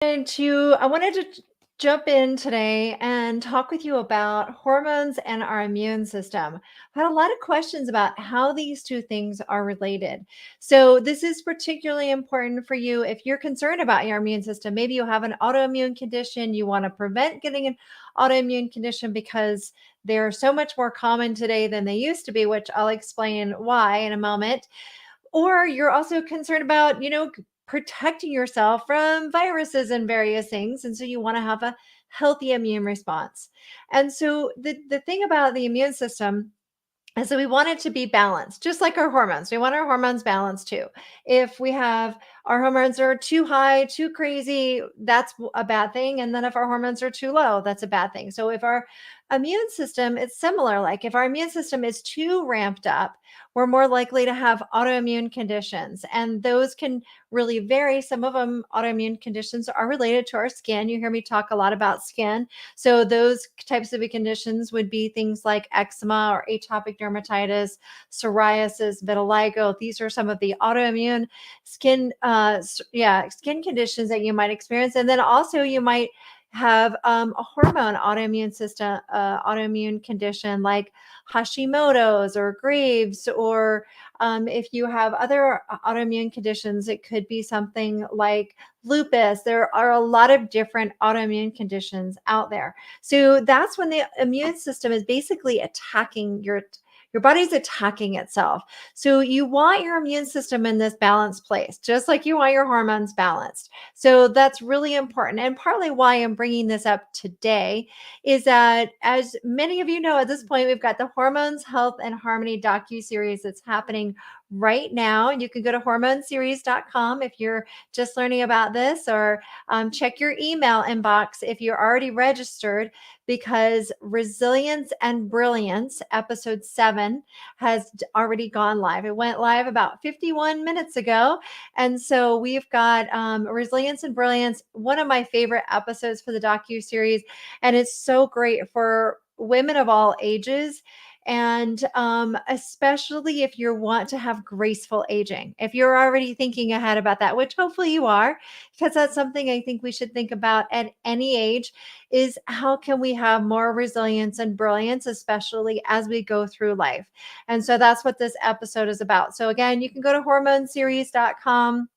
I wanted to jump in today and talk with you about hormones and our immune system. I had a lot of questions about how these two things are related. So, this is particularly important for you if you're concerned about your immune system. Maybe you have an autoimmune condition, you want to prevent getting an autoimmune condition because they're so much more common today than they used to be, which I'll explain why in a moment. Or you're also concerned about, protecting yourself from viruses and various things. And so you want to have a healthy immune response. And so the thing about the immune system, and so we want it to be balanced, just like our hormones. We want our hormones balanced too. If we have our hormones are too high, too crazy, that's a bad thing. And then if our hormones are too low, that's a bad thing. So if our immune system, it's similar. Like if our immune system is too ramped up, we're more likely to have autoimmune conditions. And those can really vary. Some of them, autoimmune conditions, are related to our skin. You hear me talk a lot about skin. So those types of conditions would be things like eczema or atopic dermatitis, psoriasis, vitiligo. These are some of the autoimmune skin conditions that you might experience. And then also you might have a hormone autoimmune condition like Hashimoto's or Graves, or if you have other autoimmune conditions, it could be something like lupus. There are a lot of different autoimmune conditions out there. So that's when the immune system is basically attacking your body's attacking itself. So you want your immune system in this balanced place, just like you want your hormones balanced. So that's really important. And partly why I'm bringing this up today is that, as many of you know, at this point, we've got the Hormones, Health, and Harmony docu-series that's happening right now. You can go to hormoneseries.com if you're just learning about this, or check your email inbox if you're already registered, because Resilience and Brilliance, episode 7, has already gone live. It went live about 51 minutes ago. And so we've got Resilience and Brilliance, one of my favorite episodes for the docu-series. And it's so great for women of all ages, and especially if you want to have graceful aging. If you're already thinking ahead about that, which hopefully you are, because that's something I think we should think about at any age, is how can we have more resilience and brilliance, especially as we go through life. And so that's what this episode is about. So again, you can go to hormoneseries.com,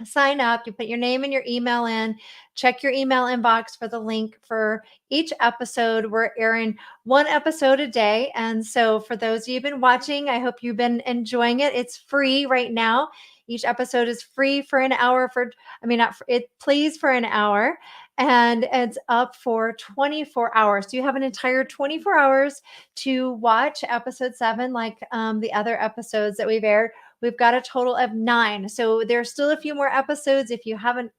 sign up, you put your name and your email in, check your email inbox for the link for each episode. We're airing one episode a day. And so for those of you who've been watching, I hope you've been enjoying it. It's free right now. Each episode is free for an hour I mean, not for, it plays for an hour, and it's up for 24 hours. So you have an entire 24 hours to watch episode 7, like the other episodes that we've aired. We've got a total of 9. So there's still a few more episodes. If you haven't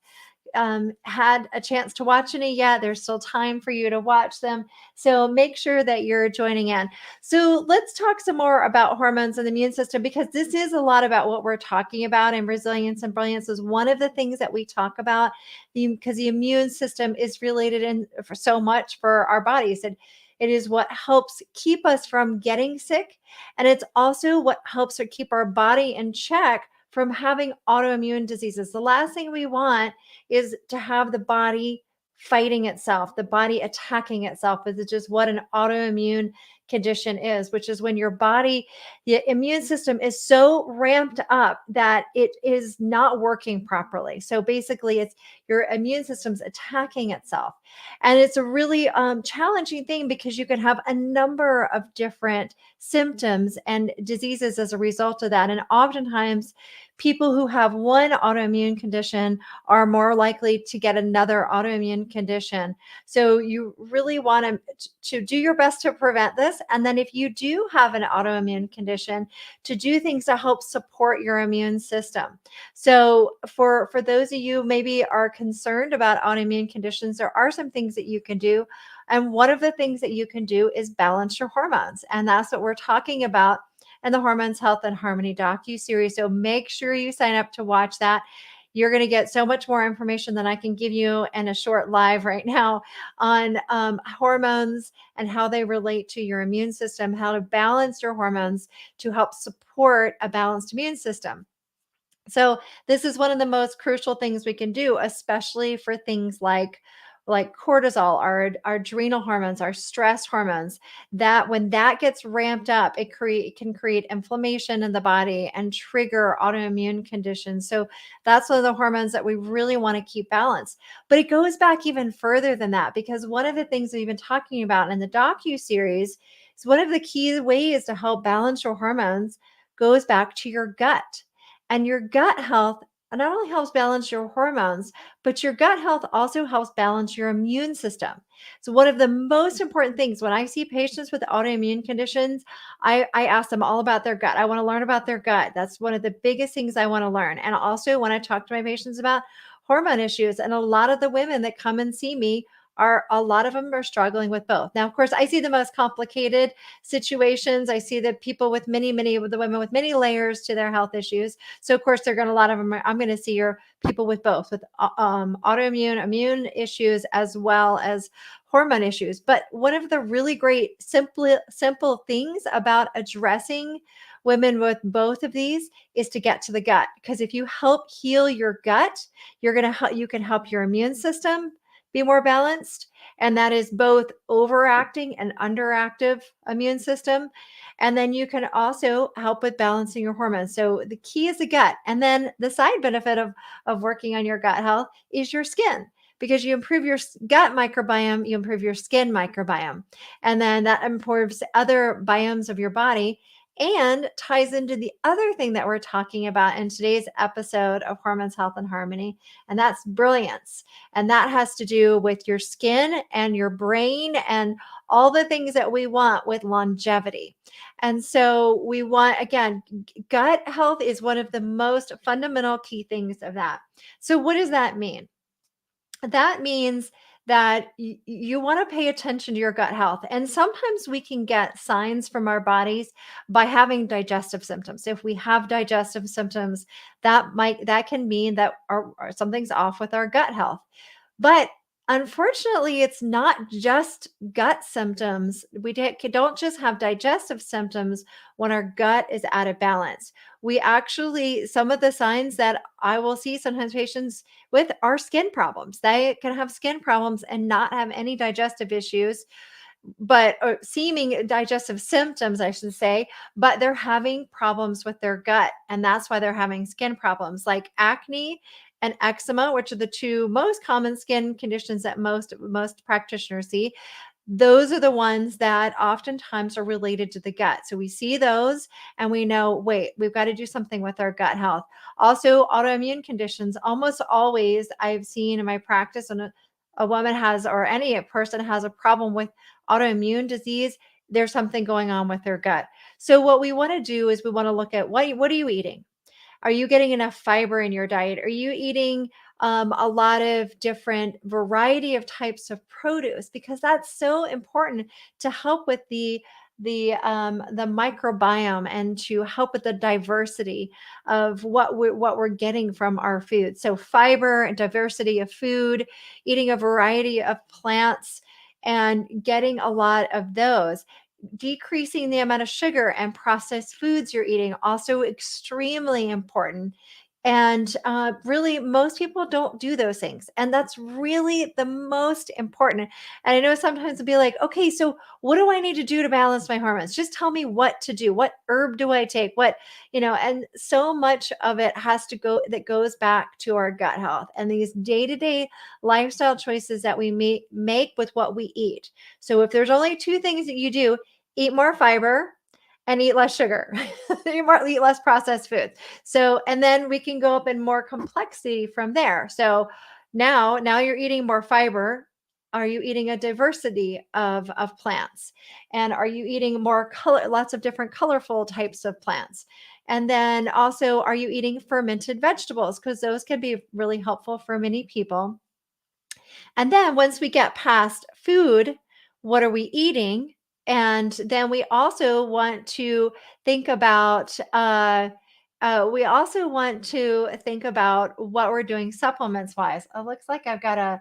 had a chance to watch any yet, there's still time for you to watch them. So make sure that you're joining in. So let's talk some more about hormones and the immune system, because this is a lot about what we're talking about. And Resilience and Brilliance is one of the things that we talk about, because the immune system is related in for so much for our bodies. And it is what helps keep us from getting sick. And it's also what helps to keep our body in check from having autoimmune diseases. The last thing we want is to have the body fighting itself, the body attacking itself, is just what an autoimmune condition is, which is when your body, the immune system is so ramped up that it is not working properly. So basically, it's your immune system's attacking itself. And it's a really challenging thing, because you can have a number of different symptoms and diseases as a result of that. And oftentimes, people who have one autoimmune condition are more likely to get another autoimmune condition. So you really want to do your best to prevent this. And then if you do have an autoimmune condition, to do things to help support your immune system. So for those of you maybe are concerned about autoimmune conditions, there are some things that you can do. And one of the things that you can do is balance your hormones. And that's what we're talking about and the Hormones, Health, and Harmony docu-series. So make sure you sign up to watch that. You're going to get so much more information than I can give you in a short live right now on hormones and how they relate to your immune system, how to balance your hormones to help support a balanced immune system. So this is one of the most crucial things we can do, especially for things like cortisol, our adrenal hormones, our stress hormones, that when that gets ramped up, it can create inflammation in the body and trigger autoimmune conditions. So that's one of the hormones that we really want to keep balanced. But it goes back even further than that, because one of the things we've been talking about in the docu series is one of the key ways to help balance your hormones goes back to your gut. And your gut health not only helps balance your hormones, but your gut health also helps balance your immune system. So, one of the most important things when I see patients with autoimmune conditions, I ask them all about their gut. I want to learn about their gut. That's one of the biggest things I want to learn. And also, when I talk to my patients about hormone issues, and a lot of the women that come and see me are a lot of them are struggling with both. Now, of course, I see the most complicated situations. I see the people with many of the women with many layers to their health issues. So of course, they're going to a lot of them. I'm going to see your people with both, with autoimmune immune issues as well as hormone issues. But one of the really great simple things about addressing women with both of these is to get to the gut, because if you help heal your gut, you can help your immune system be more balanced, and that is both overacting and underactive immune system. And then you can also help with balancing your hormones. So the key is the gut. And then the side benefit of working on your gut health is your skin, because you improve your gut microbiome, you improve your skin microbiome. And then that improves other biomes of your body and ties into the other thing that we're talking about in today's episode of Hormones, Health, and Harmony, and that's brilliance. And that has to do with your skin and your brain and all the things that we want with longevity. And so we want, again, gut health is one of the most fundamental key things of that. So, what does that mean? That means that you want to pay attention to your gut health. And sometimes we can get signs from our bodies by having digestive symptoms. If we have digestive symptoms, that can mean that something's off with our gut health. But unfortunately, it's not just gut symptoms. Don't just have digestive symptoms when our gut is out of balance. We actually, some of the signs that I will see sometimes patients with are skin problems. They can have skin problems and not have any digestive issues, but or seeming digestive symptoms, I should say, but they're having problems with their gut. And that's why they're having skin problems like acne and eczema, which are the two most common skin conditions that most practitioners see. Those are the ones that oftentimes are related to the gut. So we see those and we know, wait, we've got to do something with our gut health. Also, autoimmune conditions, almost always I've seen in my practice, and a woman has, or any person has a problem with autoimmune disease, there's something going on with their gut. So what we want to do is we want to look at what are you eating? Are you getting enough fiber in your diet? Are you eating a lot of different variety of types of produce? Because that's so important to help with the microbiome and to help with the diversity of what we're getting from our food. So fiber and diversity of food, eating a variety of plants, and getting a lot of those. Decreasing the amount of sugar and processed foods you're eating, also extremely important. And really, most people don't do those things. And that's really the most important. And I know sometimes it'll be like, okay, so what do I need to do to balance my hormones? Just tell me what to do. What herb do I take? And so much of it that goes back to our gut health and these day to day lifestyle choices that we make with what we eat. So if there's only two things that you do, eat more fiber and eat less sugar, eat less processed foods. So, and then we can go up in more complexity from there. So now you're eating more fiber. Are you eating a diversity of plants? And are you eating more color, lots of different colorful types of plants? And then also, are you eating fermented vegetables? Because those can be really helpful for many people. And then once we get past food, what are we eating? And then we also want to think about what we're doing supplements wise. It looks like I've got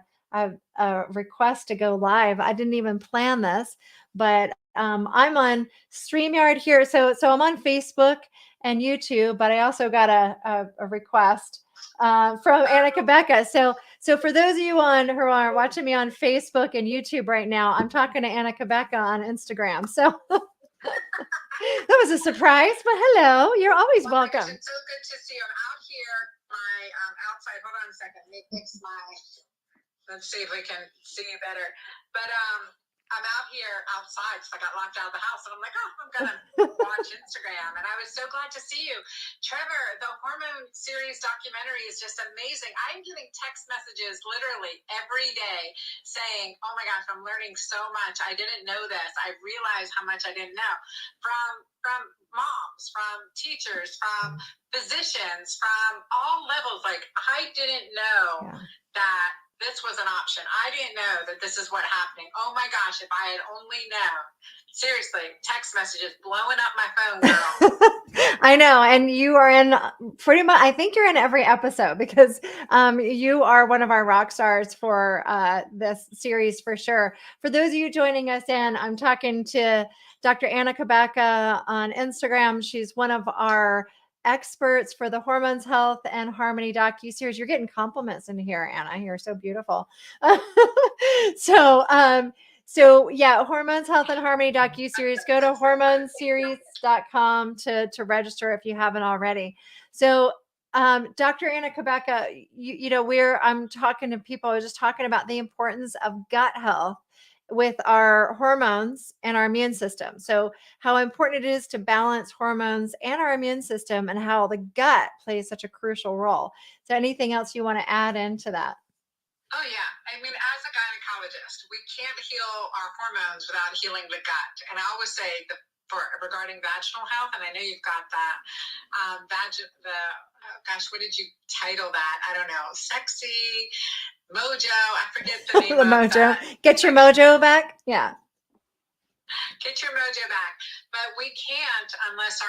a request to go live. I didn't even plan this, but I'm on StreamYard here. So I'm on Facebook and YouTube, but I also got a request from Anna Quebeca. So for those of you who are watching me on Facebook and YouTube right now, I'm talking to Anna Quebeca on Instagram. So that was a surprise, but hello, you're always welcome. It's so good to see you. I'm out here, my outside. Hold on a second. Let me fix my. Let's see if we can see you better. But I'm out here outside because I got locked out of the house, and I'm like, oh, I'm gonna watch Instagram. And I was so glad to see you, Trevor. The Hormone Series documentary is just amazing. I'm getting text messages literally every day saying, "Oh my gosh, I'm learning so much. I didn't know this. I realized how much I didn't know." From moms, from teachers, from physicians, from all levels. Like, I didn't know that this was an option. I didn't know that this is what's happening. Oh my gosh, if I had only known. Seriously, text messages blowing up my phone, girl. I know. And you are in pretty much, I think you're in every episode because you are one of our rock stars for this series for sure. For those of you joining us in, I'm talking to Dr. Anna Quebeca on Instagram. She's one of our experts for the Hormones, Health, and Harmony docu-series. You're getting compliments in here, Anna. You're so beautiful. So yeah, Hormones, Health, and Harmony docu-series. Go to hormoneseries.com to register if you haven't already. So Dr. Anna Quebeca, I'm talking to people. I was just talking about the importance of gut health with our hormones and our immune system. So how important it is to balance hormones and our immune system and how the gut plays such a crucial role. Is there anything else you want to add into that? Oh, yeah. I mean, as a gynecologist, we can't heal our hormones without healing the gut. And I always say regarding vaginal health, and I know you've got that, what did you title that? I don't know. Sexy Mojo. I forget the name the of mojo. that. Get your mojo back. Yeah. Get your mojo back. But we can't unless our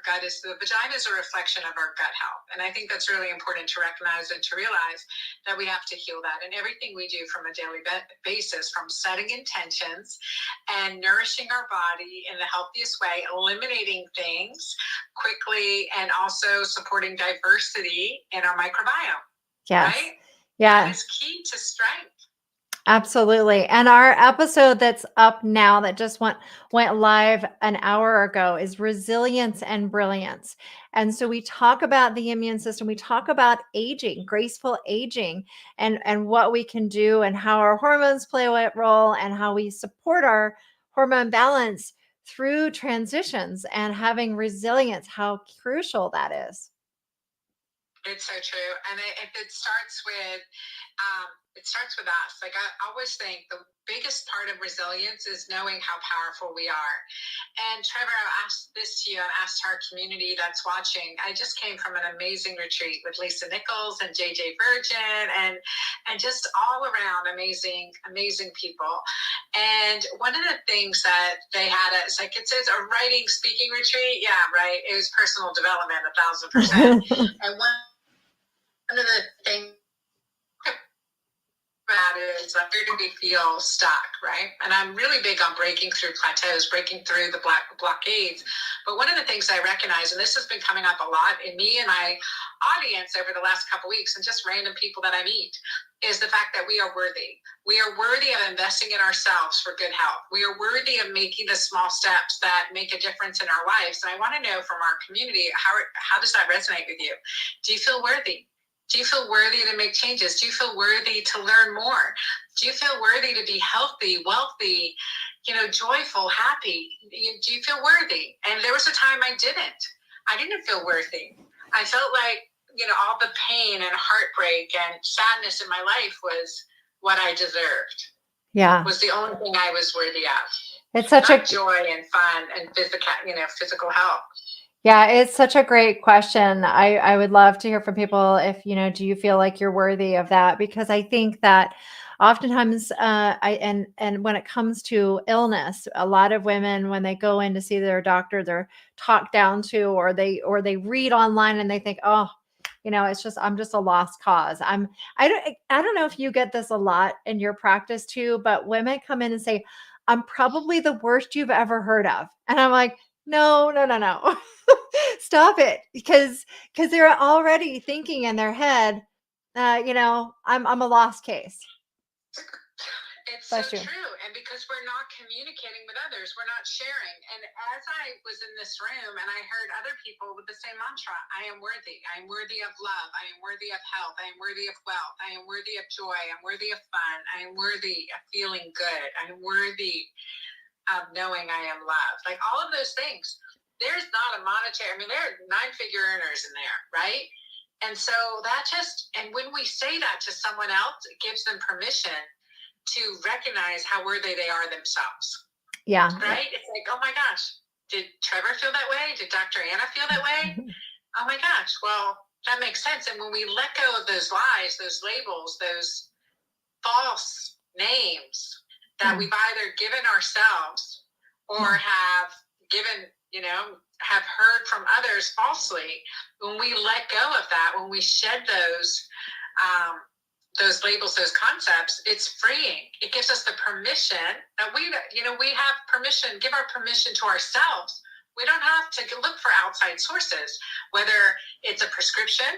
gut is, the vagina is a reflection of our gut health. And I think that's really important to recognize and to realize that we have to heal that. And everything we do from a daily basis, from setting intentions and nourishing our body in the healthiest way, eliminating things quickly, and also supporting diversity in our microbiome. Yes. Right? Yeah. That is key to strength. Absolutely. And our episode that's up now that just went live an hour ago is resilience and brilliance. And so we talk about the immune system, we talk about aging, graceful aging, and what we can do and how our hormones play a role and how we support our hormone balance through transitions and having resilience, how crucial that is. It's so true. And it starts with us. Like, I always think the biggest part of resilience is knowing how powerful we are. And Trevor, I asked this to you, I asked our community that's watching. I just came from an amazing retreat with Lisa Nichols and JJ Virgin and just all around amazing people. And one of the things that they had, it's like, it says a writing speaking retreat. Yeah, right. It was personal development, 1,000%. And one of the things about it is where do we feel stuck, right? And I'm really big on breaking through plateaus, breaking through the blockades. But one of the things I recognize, and this has been coming up a lot in me and my audience over the last couple of weeks, and just random people that I meet, is the fact that we are worthy. We are worthy of investing in ourselves for good health. We are worthy of making the small steps that make a difference in our lives. And I want to know from our community, how does that resonate with you? Do you feel worthy? Do you feel worthy to make changes? Do you feel worthy to learn more? Do you feel worthy to be healthy, wealthy, joyful, happy? Do you feel worthy? And there was a time I didn't feel worthy. I felt like, all the pain and heartbreak and sadness in my life was what I deserved. Yeah. Was the only thing I was worthy of. It's such Not joy and fun and physical health. Yeah, it's such a great question. I would love to hear from people if, do you feel like you're worthy of that? Because I think that oftentimes, and when it comes to illness, a lot of women, when they go in to see their doctor, they're talked down to, or they read online and they think, oh, I'm just a lost cause. I don't know if you get this a lot in your practice too, but women come in and say, I'm probably the worst you've ever heard of. And I'm like, no, no, no, no. Stop it. Because they're already thinking in their head, I'm a lost case. It's so Bless you. true. And because we're not communicating with others, we're not sharing. And as I was in this room and I heard other people with the same mantra, I am worthy. I am worthy of love. I am worthy of health. I am worthy of wealth. I am worthy of joy. I'm worthy of fun. I am worthy of feeling good. I am worthy of knowing I am loved. Like all of those things. There's not a monetary, I mean, there are 9-figure earners in there, right? And so and when we say that to someone else, it gives them permission to recognize how worthy they are themselves. Yeah. Right? It's like, oh my gosh, did Trevor feel that way? Did Dr. Anna feel that way? Oh my gosh, well, that makes sense. And when we let go of those lies, those labels, those false names that we've either given ourselves or have given, have heard from others falsely, when we let go of that, when we shed those labels, those concepts, it's freeing. It gives us the permission that we have permission, give our permission to ourselves. We don't have to look for outside sources, whether it's a prescription,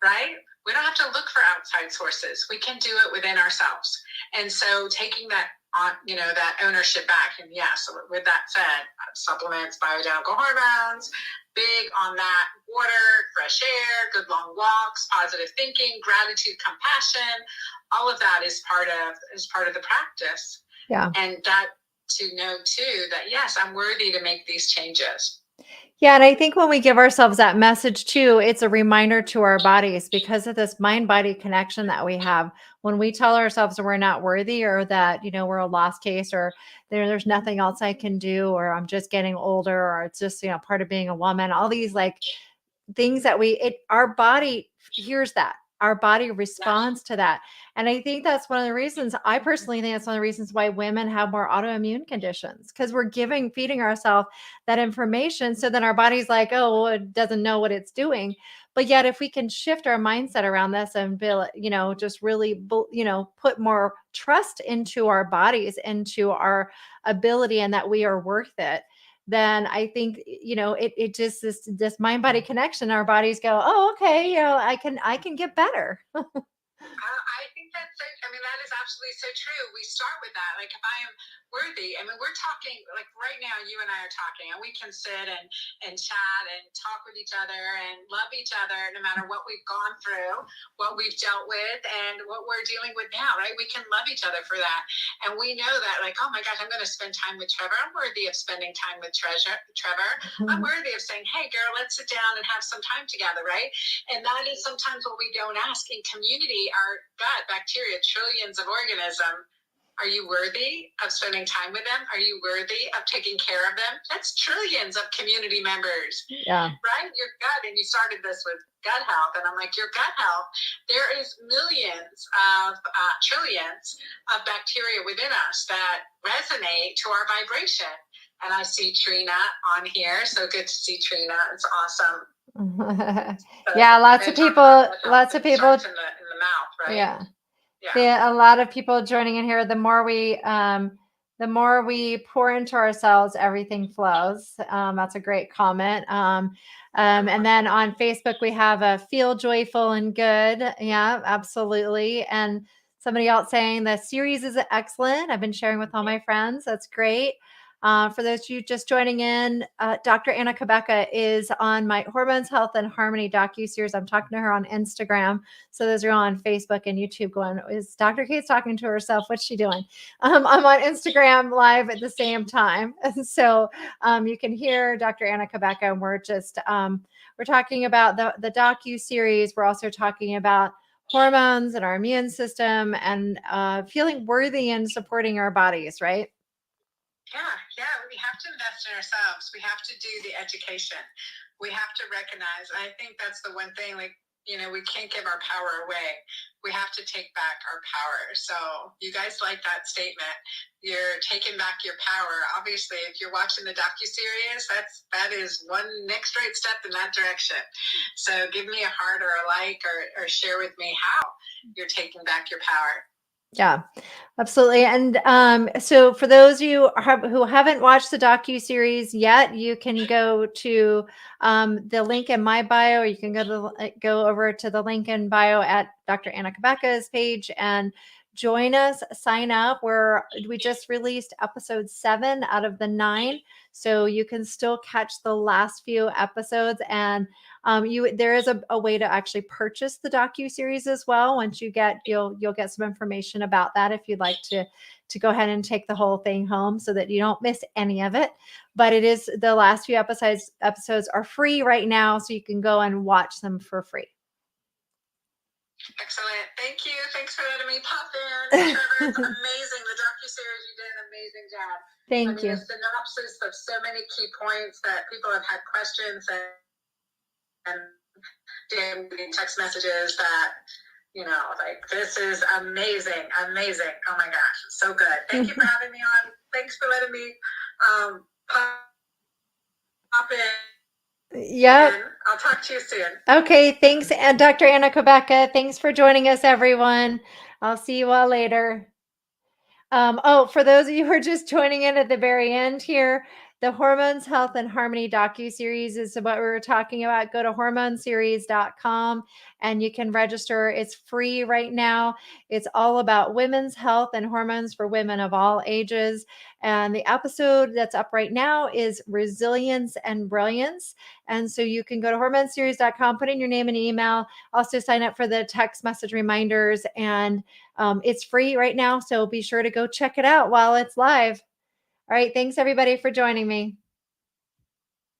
right? We don't have to look for outside sources. We can do it within ourselves. And so taking that on, that ownership back. And yes, with that said, supplements, bioidentical hormones, big on that, water, fresh air, good long walks, positive thinking, gratitude, compassion, all of that is part of the practice. Yeah. And that to know too, that yes, I'm worthy to make these changes. Yeah, and I think when we give ourselves that message too, it's a reminder to our bodies because of this mind-body connection that we have. When we tell ourselves that we're not worthy or that, we're a lost case or there's nothing else I can do or I'm just getting older or it's just, part of being a woman, all these like things that our body hears that. Our body responds to that. And I think that's one of the reasons, I personally think that's one of the reasons why women have more autoimmune conditions because we're feeding ourselves that information. So then our body's like, oh, well, it doesn't know what it's doing. But yet, if we can shift our mindset around this and build, just really, put more trust into our bodies, into our ability, and that we are worth it, then I think, it just this mind body connection. Our bodies go, oh, okay, I can get better. I think that's so, that is absolutely so true. We start with that. Like, if I am worthy, we're talking, like right now, you and I are talking, and we can sit and chat and talk with each other and love each other no matter what we've gone through, what we've dealt with, and what we're dealing with now, right? We can love each other for that. And we know that, like, oh my gosh, I'm going to spend time with Trevor. I'm worthy of spending time with Trevor. I'm worthy of saying, hey, girl, let's sit down and have some time together, right? And that is sometimes what we don't ask in community. Our gut, bacteria, trillions of organisms. Are you worthy of spending time with them? Are you worthy of taking care of them? That's trillions of community members. Yeah. Right? Your gut, and you started this with gut health, and I'm like, your gut health, there is trillions of bacteria within us that resonate to our vibration. And I see Trina on here. So good to see Trina. It's awesome. Yeah, lots of people in the mouth, right? Yeah. A lot of people joining in here. The more we pour into ourselves, everything flows. That's a great comment. And then on Facebook, we have a feel joyful and good. Yeah, absolutely. And somebody else saying the series is excellent. I've been sharing with all my friends. That's great. For those of you just joining in, Dr. Anna Cabeca is on my Hormones, Health, and Harmony docu-series. I'm talking to her on Instagram. So those are on Facebook and YouTube going, is Dr. Kate's talking to herself? What's she doing? I'm on Instagram live at the same time. And so you can hear Dr. Anna Cabeca, and we're just, we're talking about the docu-series. We're also talking about hormones and our immune system and feeling worthy and supporting our bodies, right? Yeah, we have to invest in ourselves. We have to do the education. We have to recognize, and I think that's the one thing, like, we can't give our power away. We have to take back our power. So you guys like that statement. You're taking back your power. Obviously, if you're watching the docuseries, that is one next right step in that direction. So give me a heart or a like or share with me how you're taking back your power. Yeah, absolutely. And so for those of you who haven't watched the docu-series yet, you can go to the link in my bio, or you can go over to the link in bio at Dr. Anna Kabaka's page and join us, sign up. We just released episode 7 out of the 9. So you can still catch the last few episodes, and there is a way to actually purchase the docu-series as well. Once you'll get some information about that if you'd like to go ahead and take the whole thing home so that you don't miss any of it. But it is, the last few episodes are free right now, so you can go and watch them for free. Excellent. Thank you. Thanks for letting me pop in. Trevor, it's amazing. The docu-series, you did an amazing job. Thank you. A synopsis of so many key points that people have had questions and text messages that, like, this is amazing. Amazing. Oh my gosh. It's so good. Thank you for having me on. Thanks for letting me pop in. Yep. I'll talk to you soon. Okay, thanks. And Dr. Anna Kabaka, thanks for joining us, everyone. I'll see you all later. For those of you who are just joining in at the very end here, the Hormones, Health, and Harmony docu-series is what we were talking about. Go to hormoneseries.com and you can register. It's free right now. It's all about women's health and hormones for women of all ages. And the episode that's up right now is Resilience and Brilliance. And so you can go to hormoneseries.com, put in your name and email, also sign up for the text message reminders, and it's free right now. So be sure to go check it out while it's live. All right. Thanks, everybody, for joining me.